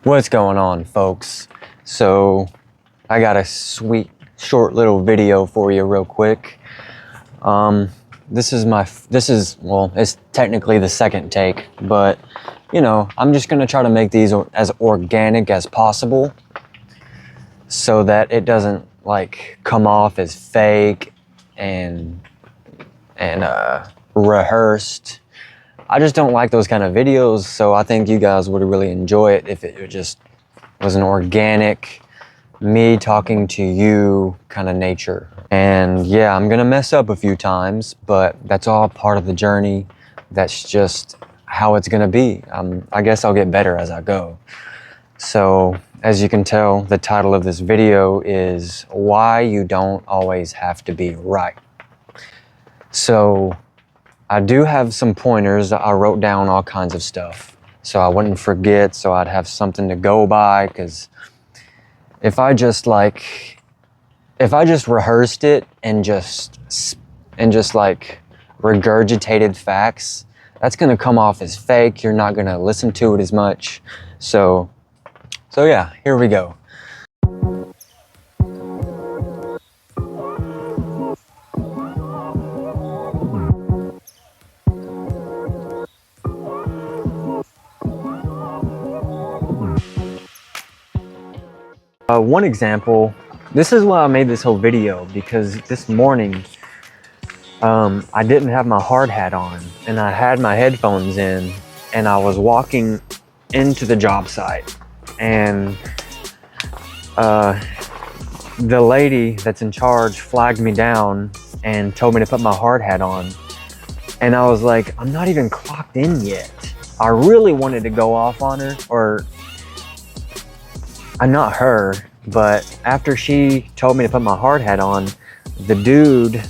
What's going on, folks? So I got a sweet short little video for you real quick. This is well, it's technically the second take, but you know, I'm just gonna try to make these as organic as possible so that it doesn't like come off as fake and rehearsed. I just don't like those kind of videos, so I think you guys would really enjoy it if it just was an organic, me talking to you kind of nature. And yeah, I'm gonna mess up a few times, but that's all part of the journey. That's just how it's gonna be. I guess I'll get better as I go. So, as you can tell, the title of this video is Why You Don't Always Have to Be Right. So, I do have some pointers. I wrote down all kinds of stuff so I wouldn't forget, so I'd have something to go by, because if I just rehearsed it and just like regurgitated facts, that's gonna come off as fake. You're not gonna listen to it as much. So yeah, here we go. One example, this is why I made this whole video, because this morning I didn't have my hard hat on and I had my headphones in, and I was walking into the job site, and the lady that's in charge flagged me down and told me to put my hard hat on, and I was like, I'm not even clocked in yet. I really wanted to go off on her, or not her, but after she told me to put my hard hat on, the dude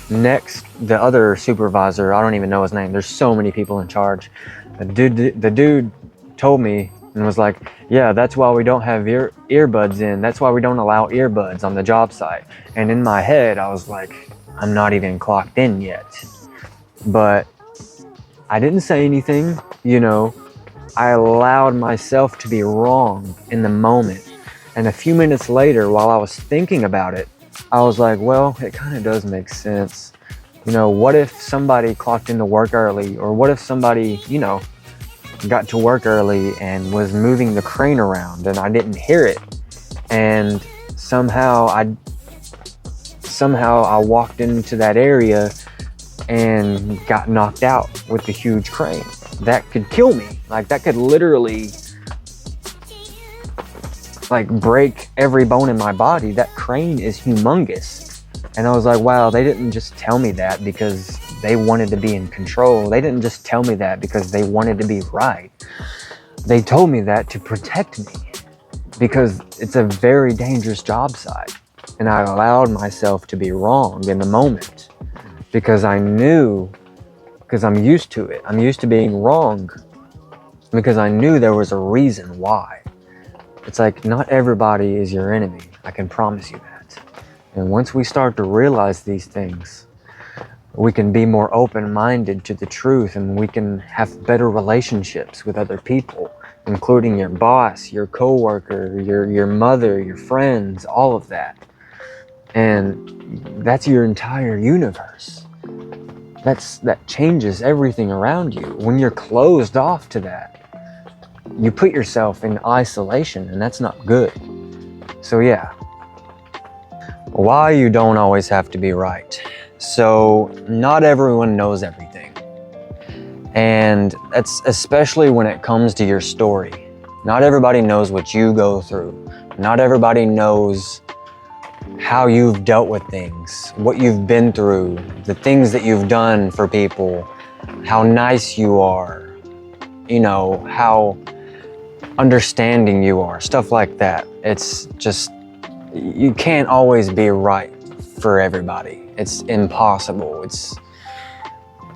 next, the other supervisor, I don't even know his name, there's so many people in charge, the dude told me and was like, yeah, that's why we don't have earbuds in, that's why we don't allow earbuds on the job site. And in my head I was like, I'm not even clocked in yet, but I didn't say anything, you know. I allowed myself to be wrong in the moment. And a few minutes later, while I was thinking about it, I was like, well, it kind of does make sense. You know, what if somebody clocked into work early, or what if somebody, you know, got to work early and was moving the crane around and I didn't hear it, and somehow I walked into that area and got knocked out with the huge crane. That could kill me. Like, that could literally like break every bone in my body. That crane is humongous. And I was like, wow, they didn't just tell me that because they wanted to be in control. They didn't just tell me that because they wanted to be right. They told me that to protect me, because it's a very dangerous job site. And I allowed myself to be wrong in the moment because I knew, because I'm used to it. I'm used to being wrong because I knew there was a reason why. It's like, not everybody is your enemy. I can promise you that. And once we start to realize these things, we can be more open-minded to the truth, and we can have better relationships with other people, including your boss, your coworker, your mother, your friends, all of that. And that's your entire universe. That changes everything around you. When you're closed off to that, you put yourself in isolation, and that's not good. So yeah, why you don't always have to be right. So not everyone knows everything. And that's especially when it comes to your story. Not everybody knows what you go through. Not everybody knows how you've dealt with things, what you've been through, the things that you've done for people, how nice you are, you know, how understanding you are, stuff like that. It's just, you can't always be right for everybody. It's impossible. It's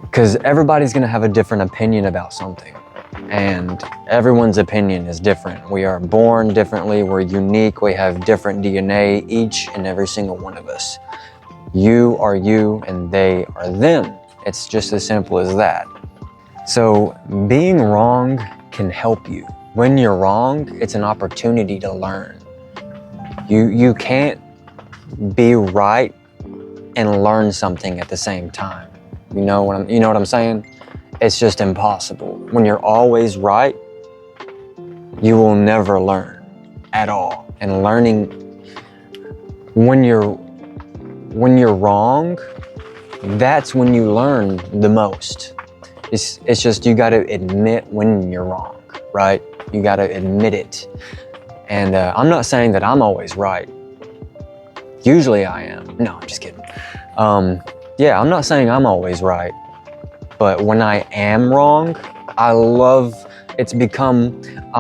because everybody's gonna have a different opinion about something, and everyone's opinion is different. We are born differently, we're unique, we have different DNA, each and every single one of us. You are you and they are them. It's just as simple as that. So being wrong can help you. When you're wrong, it's an opportunity to learn. You can't be right and learn something at the same time. You know what I'm saying? It's just impossible. When you're always right, you will never learn at all. And learning when you're wrong, that's when you learn the most. It's just you got to admit when you're wrong, right? You got to admit it. And I'm not saying that I'm always right. Usually I am. No, I'm just kidding. Yeah, I'm not saying I'm always right. But when I am wrong, I'm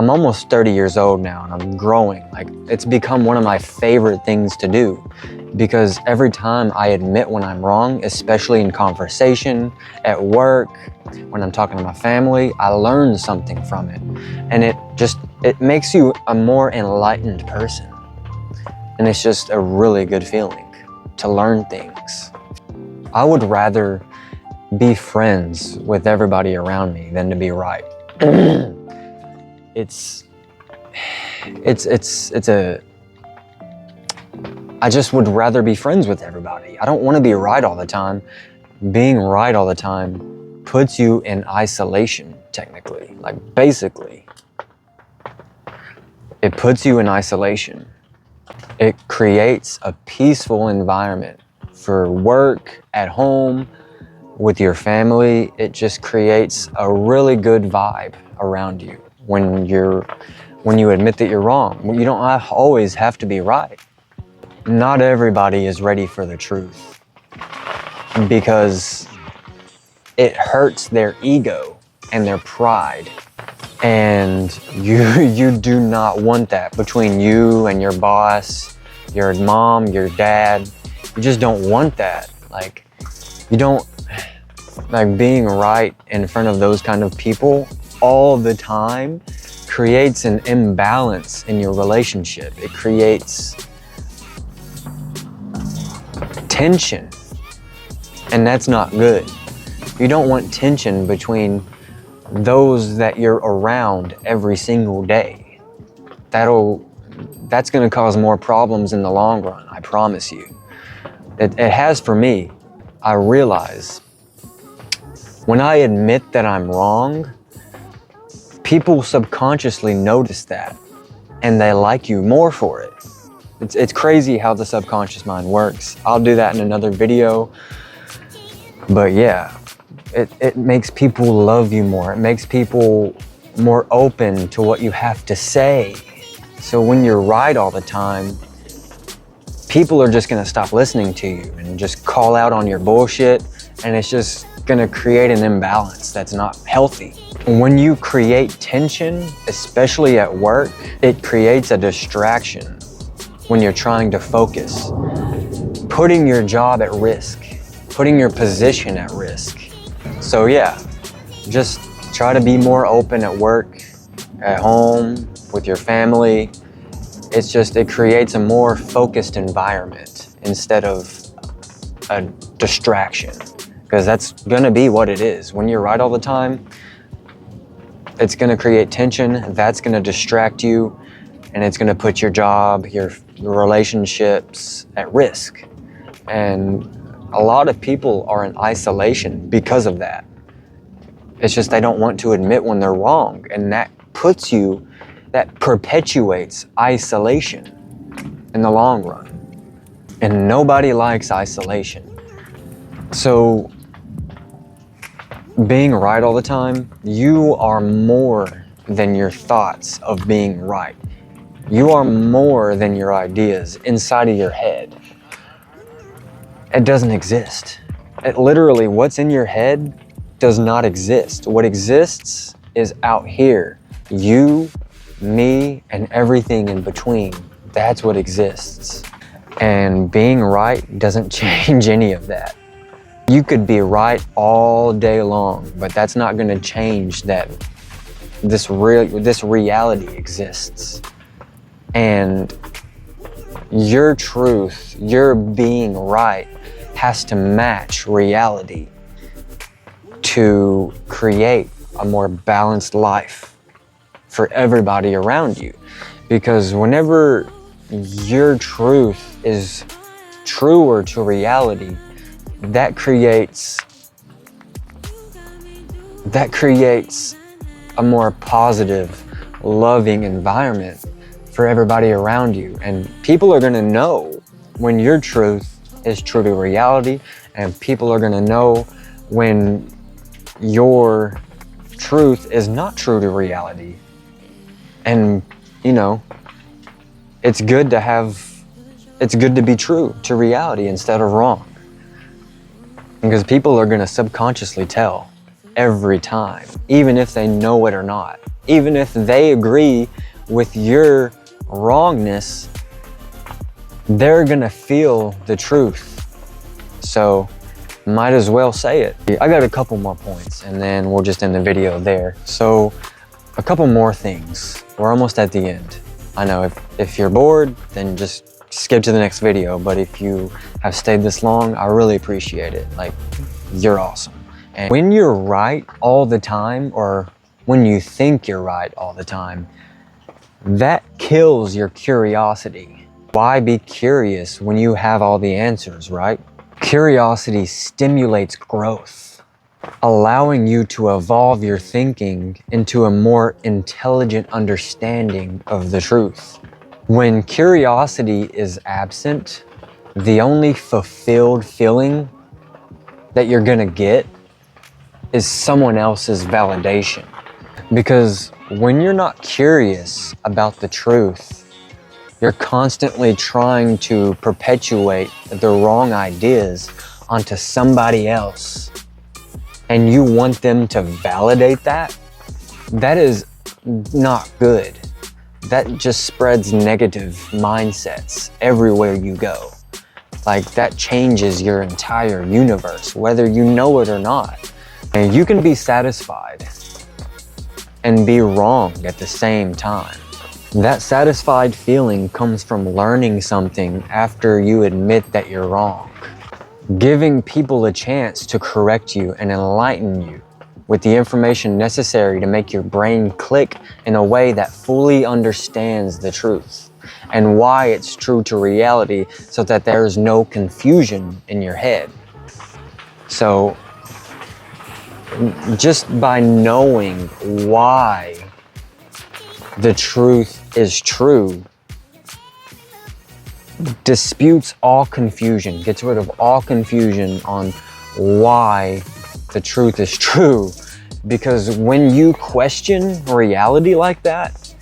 almost 30 years old now and I'm growing. Like, it's become one of my favorite things to do, because every time I admit when I'm wrong, especially in conversation, at work, when I'm talking to my family, I learn something from it. And it makes you a more enlightened person. And it's just a really good feeling to learn things. I would rather be friends with everybody around me than to be right. I just would rather be friends with everybody. I don't want to be right all the time. Being right all the time puts you in isolation, technically. Like, basically, it puts you in isolation. It creates a peaceful environment for work, at home, with your family. It just creates a really good vibe around you when you admit that you're wrong. You don't always have to be right. Not everybody is ready for the truth, because it hurts their ego and their pride. And you do not want that between you and your boss, your mom, your dad. You just don't want that. Like, being right in front of those kind of people all the time creates an imbalance in your relationship. It creates tension, and that's not good. You don't want tension between those that you're around every single day. That's going to cause more problems in the long run, I promise you. It has for me. I realize when I admit that I'm wrong, people subconsciously notice that, and they like you more for it. It's crazy how the subconscious mind works. I'll do that in another video. But yeah, it makes people love you more. It makes people more open to what you have to say. So when you're right all the time, people are just gonna stop listening to you and just call out on your bullshit, and it's just gonna create an imbalance that's not healthy. When you create tension, especially at work, it creates a distraction when you're trying to focus, putting your job at risk, putting your position at risk. So yeah, just try to be more open at work, at home, with your family. It creates a more focused environment instead of a distraction, because that's gonna be what it is. When you're right all the time, it's gonna create tension, that's gonna distract you, and it's gonna put your job, your relationships at risk. And a lot of people are in isolation because of that. It's just they don't want to admit when they're wrong, and that perpetuates isolation in the long run. And nobody likes isolation. So being right all the time, you are more than your thoughts of being right. You are more than your ideas inside of your head. It doesn't exist. Literally, what's in your head does not exist. What exists is out here. You, me, and everything in between. That's what exists. And being right doesn't change any of that. You could be right all day long, but that's not going to change that this reality exists. And your truth, your being right, has to match reality to create a more balanced life for everybody around you. Because whenever your truth is truer to reality, that creates a more positive, loving environment for everybody around you. And people are gonna know when your truth is true to reality, and people are gonna know when your truth is not true to reality. And you know, it's good to be true to reality instead of wrong, because people are gonna subconsciously tell every time, even if they know it or not. Even if they agree with your wrongness, they're gonna feel the truth. So might as well say it. I got a couple more points and then we'll just end the video there. So a couple more things. We're almost at the end. I know if you're bored, then just skip to the next video. But if you have stayed this long, I really appreciate it. Like, you're awesome. And when you're right all the time, or when you think you're right all the time, that kills your curiosity. Why be curious when you have all the answers, right? Curiosity stimulates growth, allowing you to evolve your thinking into a more intelligent understanding of the truth. When curiosity is absent, the only fulfilled feeling that you're gonna get is someone else's validation. Because when you're not curious about the truth, you're constantly trying to perpetuate the wrong ideas onto somebody else, and you want them to validate that. That is not good. That just spreads negative mindsets everywhere you go. Like, that changes your entire universe, whether you know it or not. And you can be satisfied and be wrong at the same time. That satisfied feeling comes from learning something after you admit that you're wrong. Giving people a chance to correct you and enlighten you with the information necessary to make your brain click in a way that fully understands the truth and why it's true to reality, so that there's no confusion in your head. So just by knowing why the truth is true disputes all confusion, gets rid of all confusion on why the truth is true. Because when you question reality like that,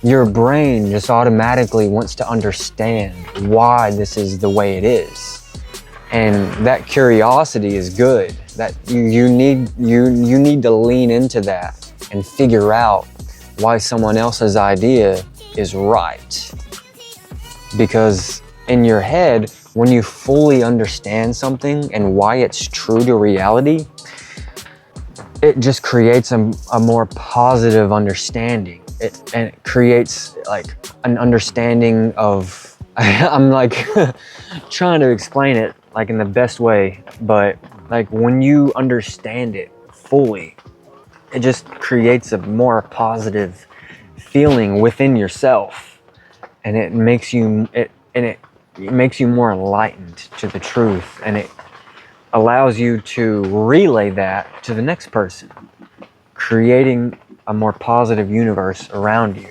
your brain just automatically wants to understand why this is the way it is. And that curiosity is good. That you need to lean into that and figure out why someone else's idea is right. Because in your head, when you fully understand something and why it's true to reality, it just creates a more positive understanding. And it creates like an understanding of, I'm like trying to explain it like in the best way, but like when you understand it fully, it just creates a more positive feeling within yourself, and it makes you more enlightened to the truth, and it allows you to relay that to the next person, creating a more positive universe around you.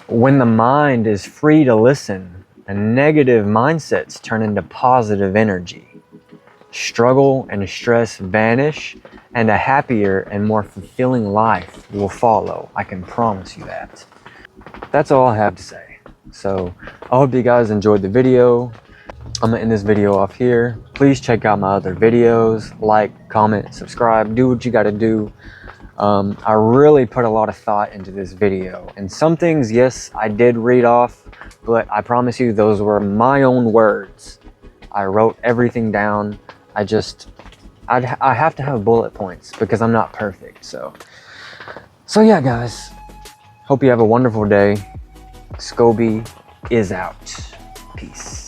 When the mind is free to listen, negative mindsets turn into positive energy. Struggle and stress vanish, and a happier and more fulfilling life will follow. I can promise you that. That's all I have to say. So I hope you guys enjoyed the video. I'm gonna end this video off here. Please check out my other videos. Like, comment, subscribe, do what you gotta do. I really put a lot of thought into this video, and some things, yes, I did read off, but I promise you those were my own words. I wrote everything down. I have to have bullet points because I'm not perfect. So yeah, guys, hope you have a wonderful day. Scobie is out. Peace.